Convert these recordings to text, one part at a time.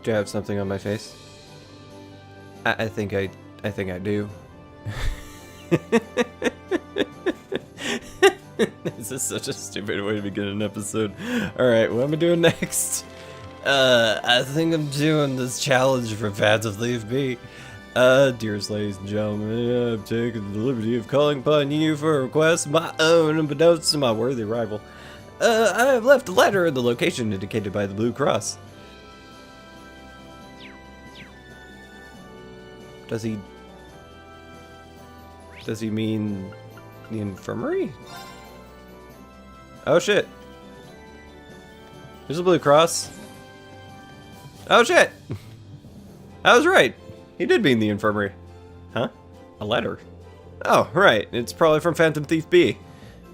Do I have something on my face? I think I do. This is such a stupid way to begin an episode. Alright, what am I doing next? I think I'm doing this challenge for fans of Leave Be. Dearest ladies and gentlemen, I've taken the liberty of calling upon you for a request of my own, unbeknownst to my worthy rival. I have left a letter in the location indicated by the Blue Cross. Does he mean the infirmary? Oh shit. There's a Blue Cross. Oh shit! I was right. He did mean the infirmary. Huh? A letter? Oh, right. It's probably from Phantom Thief B.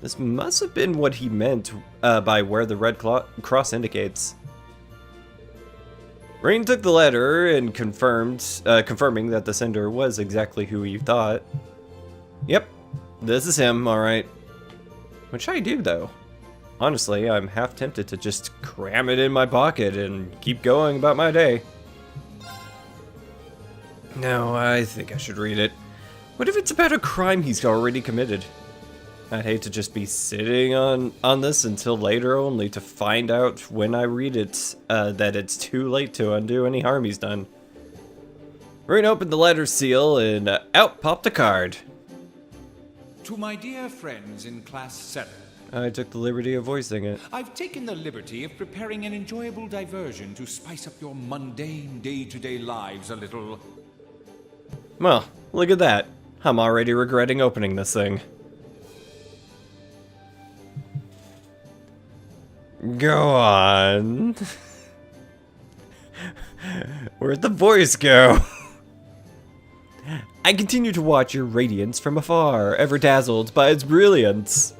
This must have been what he meant by where the red cross indicates. Rain took the letter and confirming that the sender was exactly who he thought. Yep, this is him, alright. What should I do, though? Honestly, I'm half tempted to just cram it in my pocket and keep going about my day. No, I think I should read it. What if it's about a crime he's already committed? I'd hate to just be sitting on this until later, only to find out when I read it that it's too late to undo any harm he's done. Rain opened the letter seal and out popped a card. To my dear friends in Class VII. I took the liberty of voicing it. I've taken the liberty of preparing an enjoyable diversion to spice up your mundane day-to-day lives a little. Well, look at that. I'm already regretting opening this thing. Go on. Where'd the voice go? I continue to watch your radiance from afar, ever dazzled by its brilliance.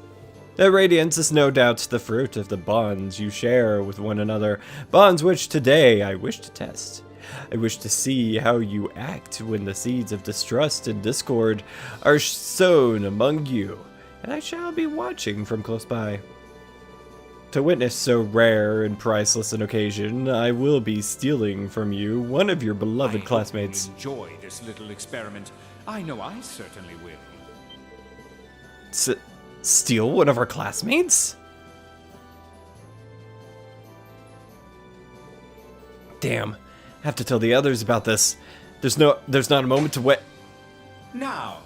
That radiance is no doubt the fruit of the bonds you share with one another, bonds which today I wish to test. I wish to see how you act when the seeds of distrust and discord are sown among you, and I shall be watching from close by. To witness so rare and priceless an occasion, I will be stealing from you one of your beloved classmates. I hope you'll enjoy this little experiment. I know I certainly will. Steal one of our classmates? Damn, have to tell the others about this. There's not a moment to wait. Now,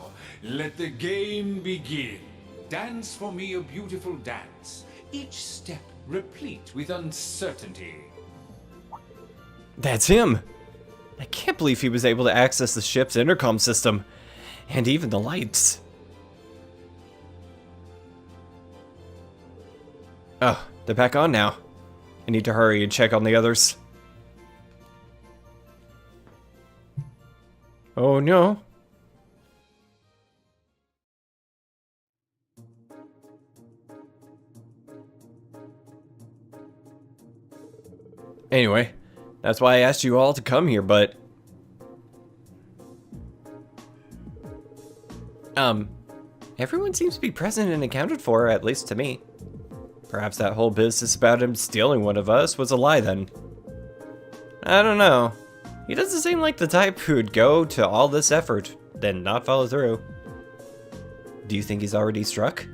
let the game begin. Dance for me a beautiful dance. Each step replete with uncertainty. That's him! I can't believe he was able to access the ship's intercom system. And even the lights. Oh, they're back on now. I need to hurry and check on the others. Oh no. Anyway, that's why I asked you all to come here, but... everyone seems to be present and accounted for, at least to me. Perhaps that whole business about him stealing one of us was a lie then. I don't know. He doesn't seem like the type who'd go to all this effort, then not follow through. Do you think he's already struck?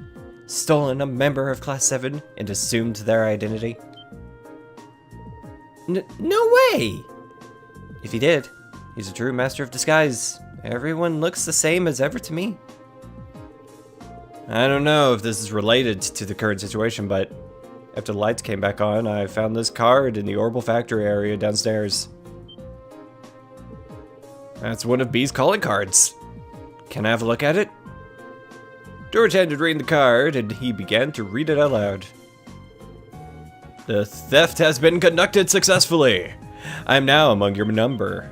Stolen a member of Class VII and assumed their identity? No way! If he did, he's a true master of disguise. Everyone looks the same as ever to me. I don't know if this is related to the current situation, but after the lights came back on, I found this card in the Orbital Factory area downstairs. That's one of B's calling cards. Can I have a look at it? George handed Rain the card, and he began to read it out loud. The theft has been conducted successfully. I am now among your number.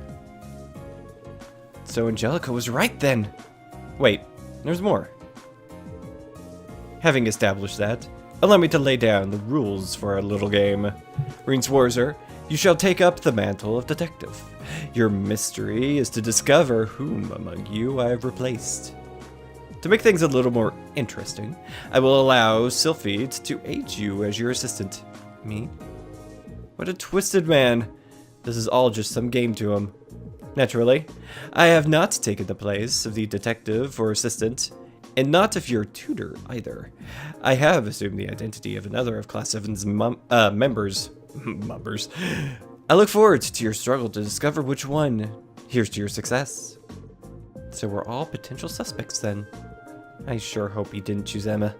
So Angelica was right then. Wait, there's more. Having established that, allow me to lay down the rules for our little game. Rain Swarzer, you shall take up the mantle of detective. Your mystery is to discover whom among you I have replaced. To make things a little more interesting, I will allow Sylphide to aid you as your assistant. Me? What a twisted man. This is all just some game to him. Naturally, I have not taken the place of the detective or assistant, and not of your tutor either. I have assumed the identity of another of Class VII's members. Mumbers. I look forward to your struggle to discover which one. Here's to your success. So we're all potential suspects then. I sure hope he didn't choose Emma.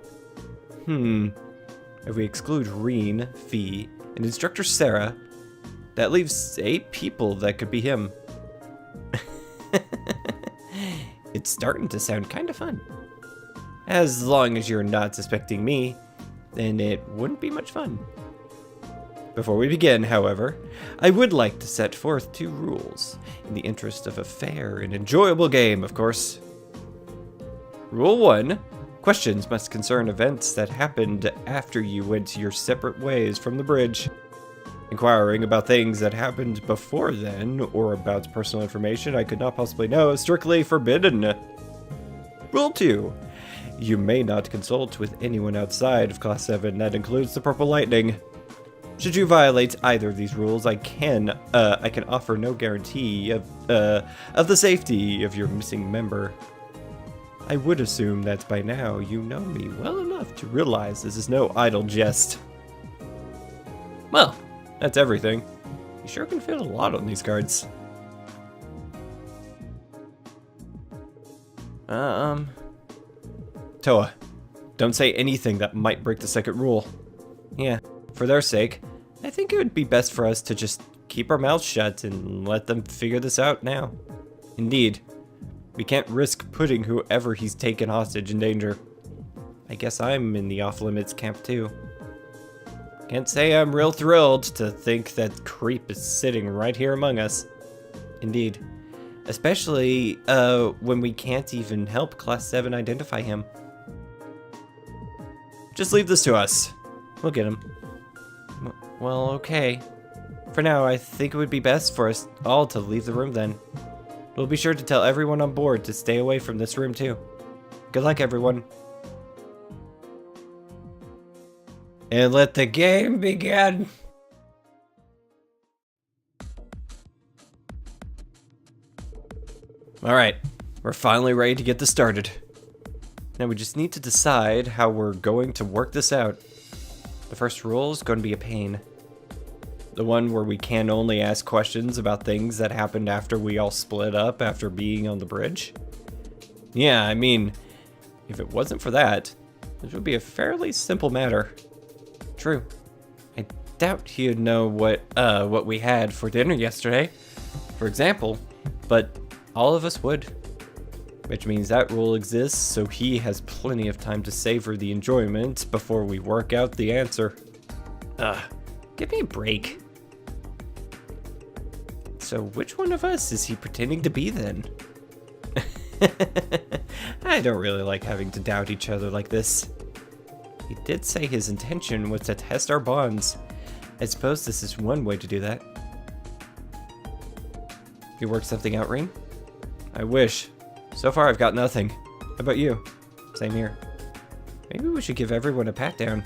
If we exclude Reen, Fee, and Instructor Sarah, that leaves 8 people that could be him. It's starting to sound kind of fun. As long as you're not suspecting me, then it wouldn't be much fun. Before we begin, however, I would like to set forth 2 rules, in the interest of a fair and enjoyable game, of course. Rule 1. Questions must concern events that happened after you went your separate ways from the bridge. Inquiring about things that happened before then, or about personal information I could not possibly know, is strictly forbidden. Rule 2. You may not consult with anyone outside of Class 7, that includes the Purple Lightning. Should you violate either of these rules, I can offer no guarantee of the safety of your missing member. I would assume that by now you know me well enough to realize this is no idle jest. Well, that's everything. You sure can fit a lot on these cards. Toa, don't say anything that might break the second rule. Yeah, for their sake, I think it would be best for us to just keep our mouths shut and let them figure this out now. Indeed, we can't risk putting whoever he's taken hostage in danger. I guess I'm in the off-limits camp too. Can't say I'm real thrilled to think that creep is sitting right here among us. Indeed. Especially when we can't even help Class 7 identify him. Just leave this to us. We'll get him. Well, okay. For now, I think it would be best for us all to leave the room then. We'll be sure to tell everyone on board to stay away from this room too. Good luck, everyone. And let the game begin. Alright, we're finally ready to get this started. Now we just need to decide how we're going to work this out. The first rule is going to be a pain. The one where we can only ask questions about things that happened after we all split up after being on the bridge. Yeah, I mean, if it wasn't for that, this would be a fairly simple matter. True. I doubt he'd know what we had for dinner yesterday, for example, but all of us would. Which means that rule exists so he has plenty of time to savor the enjoyment before we work out the answer. Give me a break. So which one of us is he pretending to be then? I don't really like having to doubt each other like this. He did say his intention was to test our bonds. I suppose this is one way to do that. You worked something out, Reen? I wish. So far I've got nothing. How about you? Same here. Maybe we should give everyone a pat down.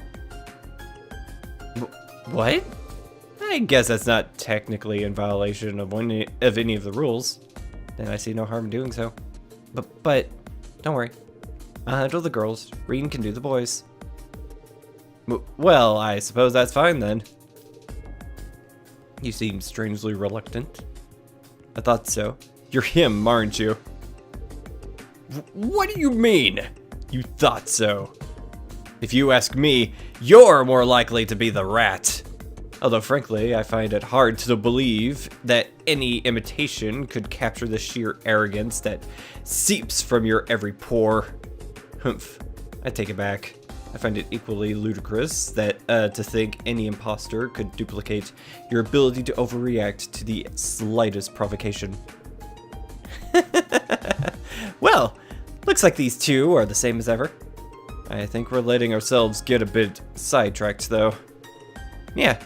What? I guess that's not technically in violation of any of the rules. Then I see no harm in doing so. But don't worry. I'll handle the girls. Reen can do the boys. Well, I suppose that's fine then. You seem strangely reluctant. I thought so. You're him, aren't you? What do you mean? You thought so. If you ask me, you're more likely to be the rat. Although frankly, I find it hard to believe that any imitation could capture the sheer arrogance that seeps from your every pore. Humph, I take it back. I find it equally ludicrous that to think any imposter could duplicate your ability to overreact to the slightest provocation. Well, looks like these two are the same as ever. I think we're letting ourselves get a bit sidetracked though. Yeah,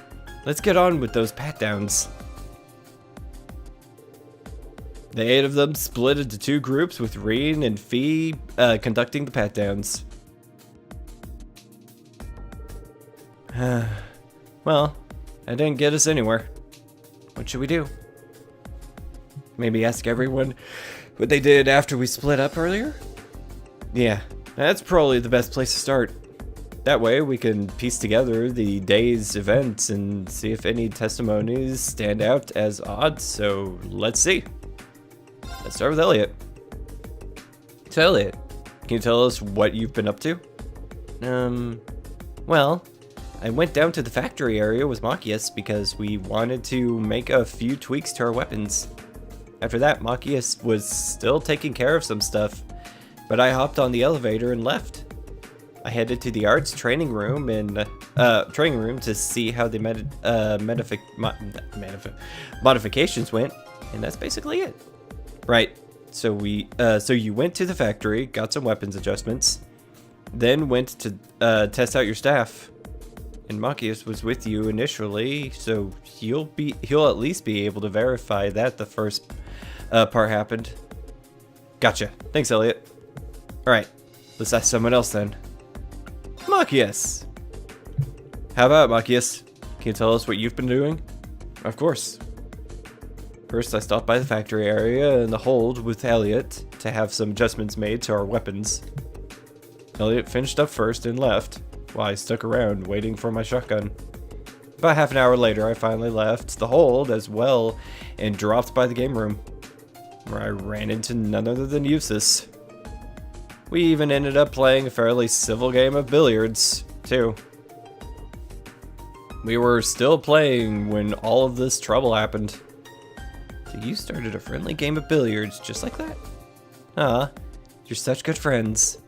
let's get on with those pat-downs. The 8 of them split into 2 groups with Reen and Fee conducting the pat-downs. Well, that didn't get us anywhere. What should we do? Maybe ask everyone what they did after we split up earlier? Yeah, that's probably the best place to start. That way we can piece together the day's events and see if any testimonies stand out as odd, so let's see. Let's start with Elliot. So Elliot, can you tell us what you've been up to? Well, I went down to the factory area with Machias because we wanted to make a few tweaks to our weapons. After that, Machias was still taking care of some stuff, but I hopped on the elevator and left. I headed to the arts training room to see how the modifications went, and that's basically it. Right. So you went to the factory, got some weapons adjustments, then went to test out your staff. And Machias was with you initially, so he'll at least be able to verify that the first part happened. Gotcha. Thanks, Elliot. All right, let's ask someone else then. Machias! How about Machias? Can you tell us what you've been doing? Of course. First, I stopped by the factory area in the hold with Elliot to have some adjustments made to our weapons. Elliot finished up first and left, while I stuck around waiting for my shotgun. About half an hour later, I finally left the hold as well and dropped by the game room, where I ran into none other than Eustace. We even ended up playing a fairly civil game of billiards, too. We were still playing when all of this trouble happened. So you started a friendly game of billiards just like that? Aw, you're such good friends.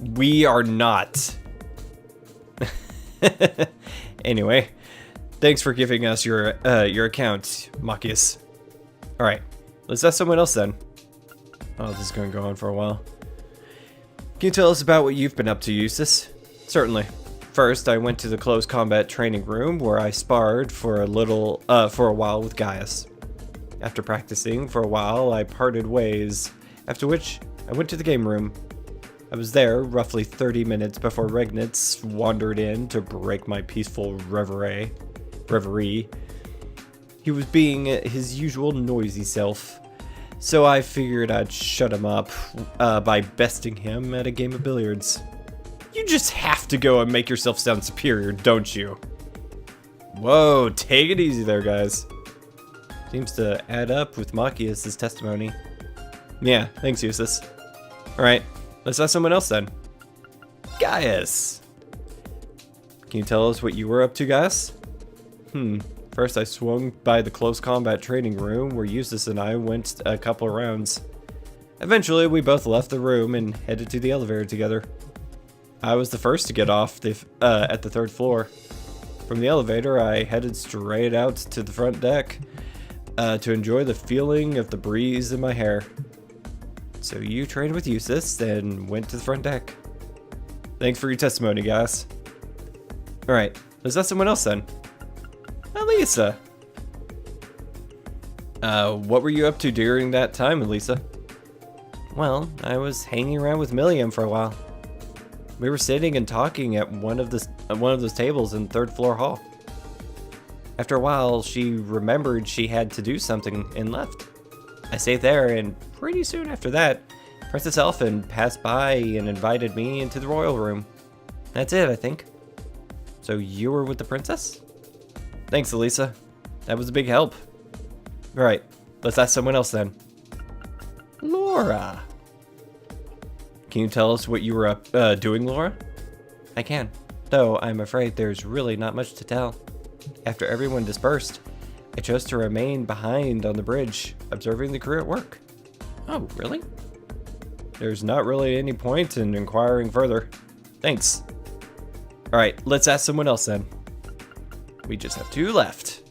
We are not. Anyway, thanks for giving us your account, Machias. Alright, let's ask someone else then. Oh, this is going to go on for a while. Can you tell us about what you've been up to, Eustace? Certainly. First, I went to the close combat training room where I sparred for a while with Gaius. After practicing for a while, I parted ways, after which I went to the game room. I was there roughly 30 minutes before Regnitz wandered in to break my peaceful reverie. He was being his usual noisy self, so I figured I'd shut him up by besting him at a game of billiards. You just have to go and make yourself sound superior, don't you? Whoa, take it easy there, guys. Seems to add up with Machias' testimony. Yeah, thanks, Eustace. Alright, let's ask someone else then. Gaius! Can you tell us what you were up to, Gaius? First I swung by the close combat training room where Eustace and I went a couple of rounds. Eventually, we both left the room and headed to the elevator together. I was the first to get off at the third floor. From the elevator, I headed straight out to the front deck to enjoy the feeling of the breeze in my hair. So you trained with Eustace, then went to the front deck. Thanks for your testimony, guys. Alright, let's ask someone else then. Elisa! What were you up to during that time, Elisa? Well, I was hanging around with Milliam for a while. We were sitting and talking at one of those tables in third floor hall. After a while, she remembered she had to do something and left. I stayed there, and pretty soon after that, Princess Elfin passed by and invited me into the royal room. That's it, I think. So you were with the princess? Thanks, Elisa. That was a big help. Alright, let's ask someone else then. Laura! Can you tell us what you were up doing, Laura? I can, though I'm afraid there's really not much to tell. After everyone dispersed, I chose to remain behind on the bridge, observing the crew at work. Oh, really? There's not really any point in inquiring further. Thanks. Alright, let's ask someone else then. We just have two left.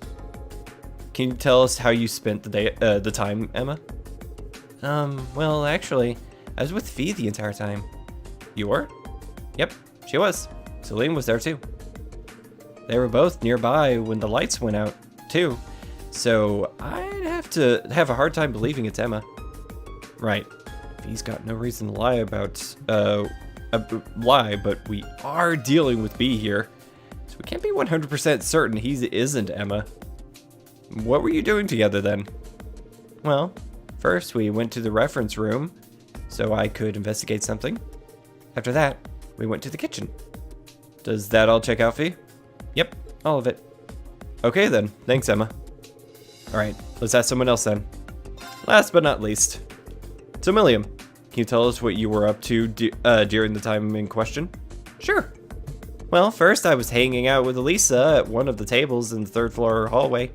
Can you tell us how you spent the time, Emma? Well, actually, I was with Fee the entire time. You were? Yep, she was. Celine was there too. They were both nearby when the lights went out, too. So I'd have to have a hard time believing it's Emma. Right. Fee's got no reason to lie but we are dealing with B here. So we can't be 100% certain he isn't Emma. What were you doing together then? Well, first we went to the reference room so I could investigate something. After that, we went to the kitchen. Does that all check out, Fee? Yep, all of it. Okay then, thanks Emma. Alright, let's ask someone else then. Last but not least. So Milliam, can you tell us what you were up to during the time in question? Sure. Well, first I was hanging out with Elisa at one of the tables in the 3rd floor hallway.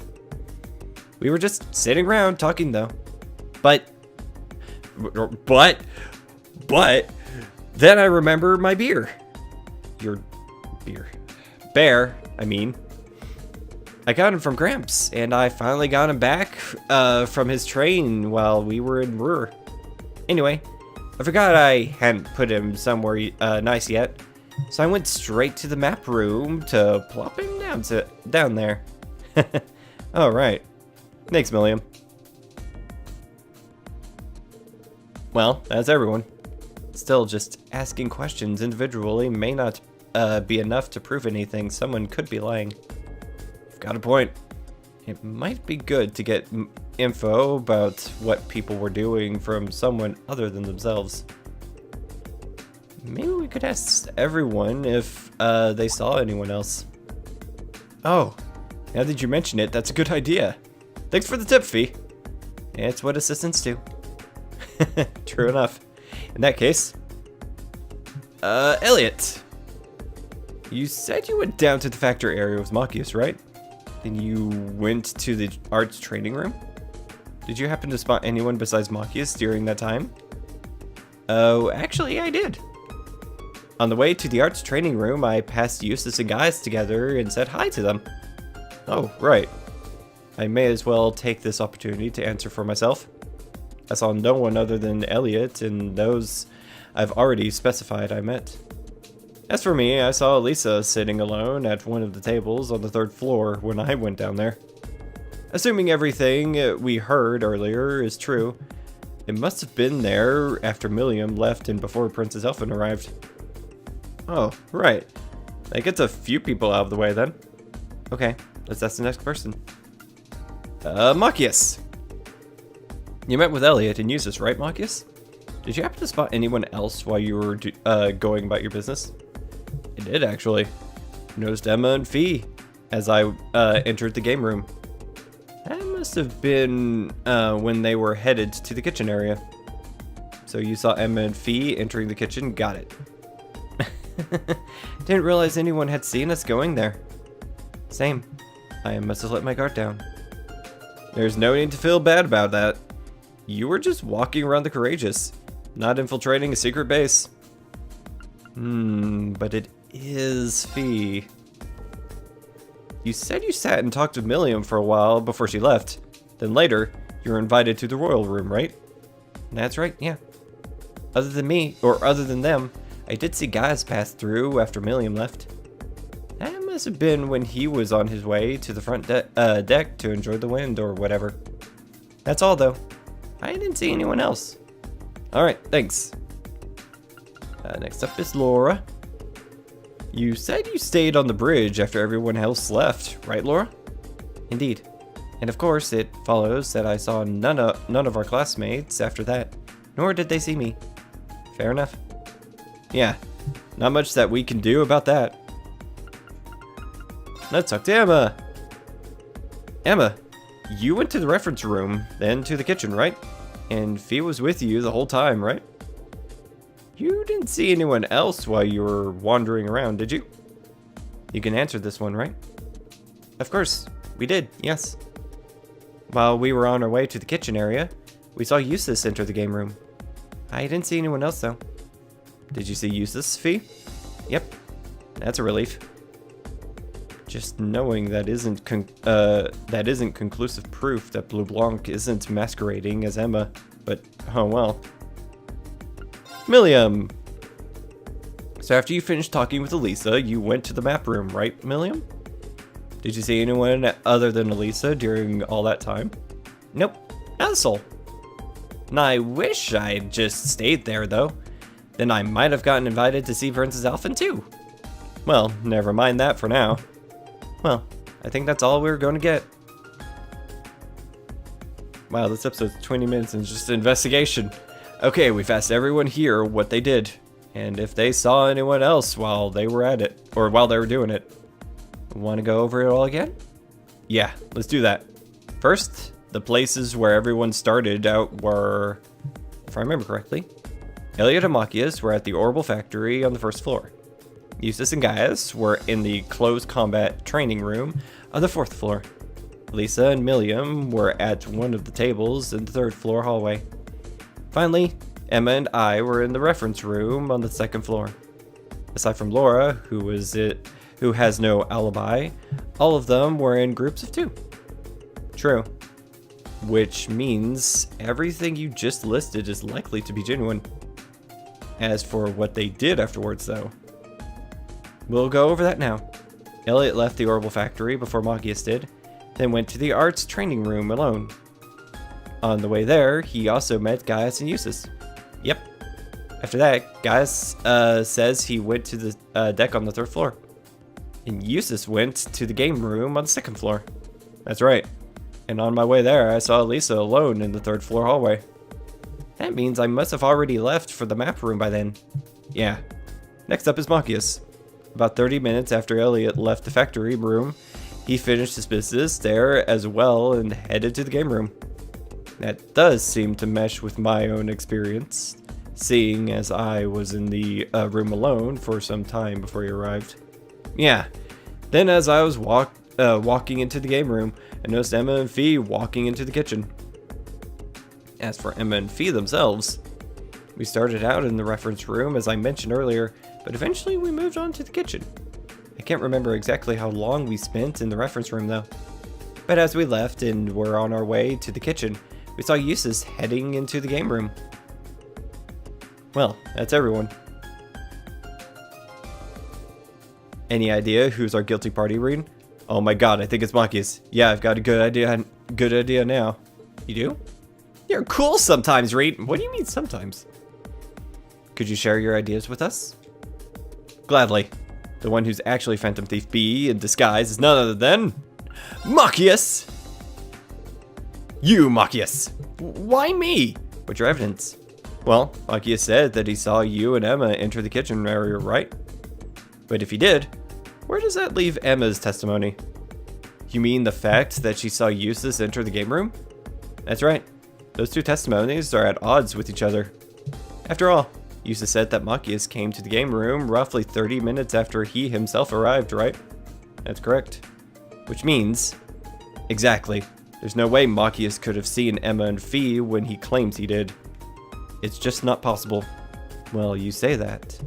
We were just sitting around talking though. But then I remember my beer. Your beer. Bear, I mean. I got him from Gramps, and I finally got him back from his train while we were in Ruhr. Anyway, I forgot I hadn't put him somewhere nice yet, so I went straight to the map room to plop him down there. Oh, right. Thanks, Milliam. Well, that's everyone. Still, just asking questions individually may not be enough to prove anything. Someone could be lying. You've got a point. It might be good to get info about what people were doing from someone other than themselves. Maybe we could ask everyone if they saw anyone else. Oh, now that you mention it, that's a good idea. Thanks for the tip, Fee. It's what assistants do. True enough. In that case, Elliot, you said you went down to the factory area with Machias, right? Then you went to the arts training room? Did you happen to spot anyone besides Machias during that time? Oh, actually, I did. On the way to the arts training room, I passed Eustace and Gaius together and said hi to them. Oh, right. I may as well take this opportunity to answer for myself. I saw no one other than Elliot and those I've already specified I met. As for me, I saw Elisa sitting alone at one of the tables on the 3rd floor when I went down there. Assuming everything we heard earlier is true, it must have been there after Milliam left and before Princess Elfin arrived. Oh, right. That gets a few people out of the way then. Okay, let's ask the next person. Machias! You met with Elliot and Eustace, right, Machias? Did you happen to spot anyone else while you were going about your business? I did, actually. Noticed Emma and Fee as I entered the game room. That must have been when they were headed to the kitchen area. So you saw Emma and Fee entering the kitchen? Got it. Didn't realize anyone had seen us going there. Same. I must have let my guard down. There's no need to feel bad about that. You were just walking around the Courageous, not infiltrating a secret base. But it is Fee. You said you sat and talked with Milliam for a while before she left. Then later, you were invited to the royal room, right? That's right, yeah. Other than me, or other than them, I did see Gaius pass through after Milliam left. That must have been when he was on his way to the front deck to enjoy the wind or whatever. That's all, though. I didn't see anyone else. Alright, thanks. Next up is Laura. You said you stayed on the bridge after everyone else left, right, Laura? Indeed. And of course, it follows that I saw none of our classmates after that, nor did they see me. Fair enough. Yeah, not much that we can do about that. Let's talk to Emma. Emma, you went to the reference room, then to the kitchen, right? And Fee was with you the whole time, right? You didn't see anyone else while you were wandering around, did you? You can answer this one, right? Of course, we did, yes. While we were on our way to the kitchen area, we saw Eustace enter the game room. I didn't see anyone else, though. Did you see Eustace, Fee? Yep, that's a relief. Just knowing that isn't conclusive proof that Blue Blanc isn't masquerading as Emma, but oh well. Milliam! So after you finished talking with Elisa, you went to the map room, right, Milliam? Did you see anyone other than Elisa during all that time? Nope, not a soul. I wish I'd just stayed there, though. Then I might have gotten invited to see Princess Elfin, too. Well, never mind that for now. Well, I think that's all we're going to get. Wow, this episode's 20 minutes and just an investigation. Okay, we've asked everyone here what they did, and if they saw anyone else while they were at it, or while they were doing it. Want to go over it all again? Yeah, let's do that. First, the places where everyone started out were, if I remember correctly, Elliot and Machias were at the Orbital Factory on the first floor. Eustace and Gaius were in the closed combat training room on the fourth floor. Lisa and Milliam were at one of the tables in the third floor hallway. Finally, Emma and I were in the reference room on the second floor. Aside from Laura, who has no alibi, all of them were in groups of 2. True. Which means everything you just listed is likely to be genuine. As for what they did afterwards, though, we'll go over that now. Elliot left the Orbital Factory before Machias did, then went to the arts training room alone. On the way there, he also met Gaius and Eustace. Yep. After that, Gaius says he went to the deck on the third floor. And Eustace went to the game room on the second floor. That's right. And on my way there, I saw Lisa alone in the third floor hallway. That means I must have already left for the map room by then. Yeah. Next up is Machias. About 30 minutes after Elliot left the factory room, he finished his business there as well and headed to the game room. That does seem to mesh with my own experience, seeing as I was in the room alone for some time before he arrived. Yeah. Then as I was walking into the game room, I noticed Emma and Fee walking into the kitchen. As for Emma and Fee themselves, we started out in the reference room as I mentioned earlier, but eventually we moved on to the kitchen. I can't remember exactly how long we spent in the reference room though. But as we left and were on our way to the kitchen, we saw Eustace heading into the game room. Well, that's everyone. Any idea who's our guilty party, Reed? Oh my god, I think it's Machias. Yeah, I've got a good idea now. You do? You're cool sometimes, Reed. What do you mean sometimes? Could you share your ideas with us? Gladly. The one who's actually Phantom Thief B in disguise is none other than Machias! You, Machias! Why me? What's your evidence? Well, Machias said that he saw you and Emma enter the kitchen area, right? But if he did, where does that leave Emma's testimony? You mean the fact that she saw Eustace enter the game room? That's right. Those 2 testimonies are at odds with each other. After all, Eustace said that Machias came to the game room roughly 30 minutes after he himself arrived, right? That's correct. Which means, exactly, there's no way Machias could have seen Emma and Fee when he claims he did. It's just not possible. Well, you say that.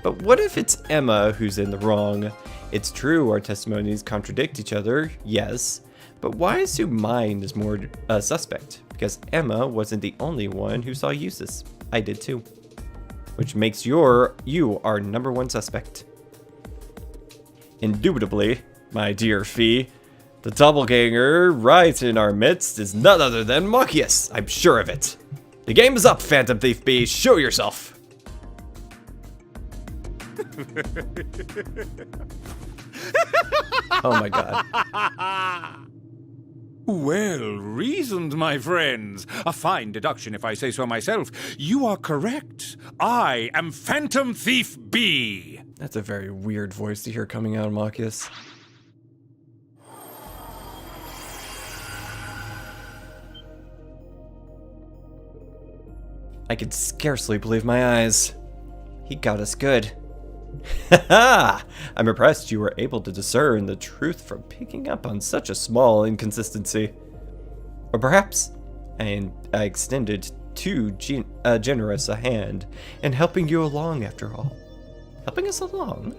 But what if it's Emma who's in the wrong? It's true our testimonies contradict each other, yes, but why assume mine is more suspect? Because Emma wasn't the only one who saw Eustace. I did too. Which makes you our number 1 suspect. Indubitably, my dear Fee, the doppelganger right in our midst is none other than Machias. I'm sure of it. The game is up, Phantom Thief B. Show yourself. Oh my god. Well reasoned, my friends. A fine deduction if I say so myself. You are correct. I am Phantom Thief B. That's a very weird voice to hear coming out of Machias. I could scarcely believe my eyes. He got us good. Haha! I'm impressed you were able to discern the truth from picking up on such a small inconsistency. Or perhaps I extended too generous a hand in helping you along after all. Helping us along?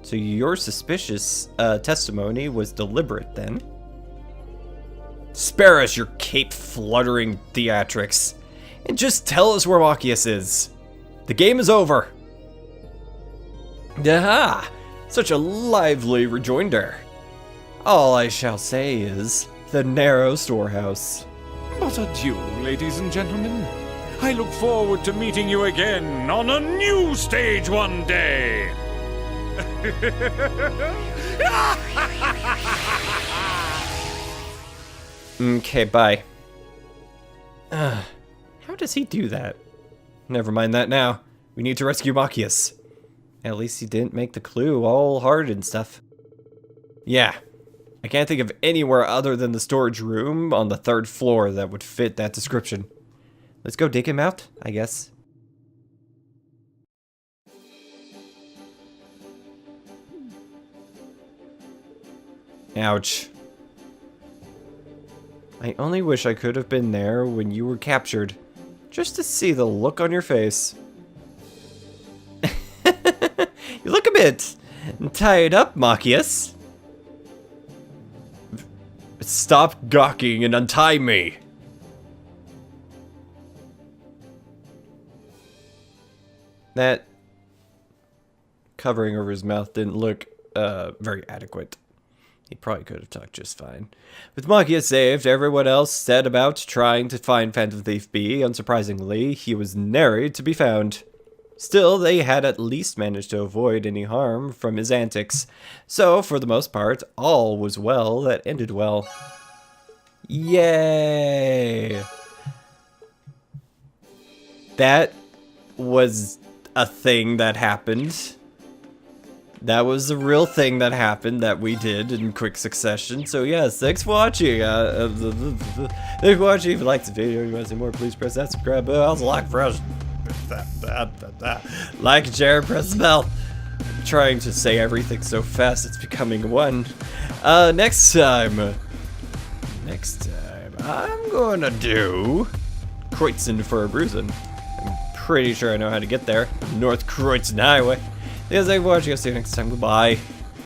So your suspicious testimony was deliberate then? Spare us your cape-fluttering theatrics, and just tell us where Machias is. The game is over. Aha! Such a lively rejoinder. All I shall say is, the narrow storehouse. But adieu, ladies and gentlemen. I look forward to meeting you again on a new stage one day. Okay, bye. How does he do that? Never mind that now. We need to rescue Machias. At least he didn't make the clue all hard and stuff. Yeah. I can't think of anywhere other than the storage room on the 3rd floor that would fit that description. Let's go dig him out, I guess. Ouch. I only wish I could have been there when you were captured, just to see the look on your face. You look a bit tied up, Machias. Stop gawking and untie me. That covering over his mouth didn't look very adequate. He probably could have talked just fine. With Machias saved, everyone else set about trying to find Phantom Thief B. Unsurprisingly, he was nary to be found. Still, they had at least managed to avoid any harm from his antics. So, for the most part, all was well that ended well. Yay! That was a thing that happened. That was a real thing that happened that we did in quick succession. So yes, thanks for watching. Thanks for watching. If you liked the video and you want to see more, please press that subscribe button. Also like, press like and share, press the bell. I'm trying to say everything so fast it's becoming one. Next time I'm gonna do Kreutzen for a bruising. I'm pretty sure I know how to get there. North Kreutzen Highway. Thanks for watching. I'll see you next time. Goodbye.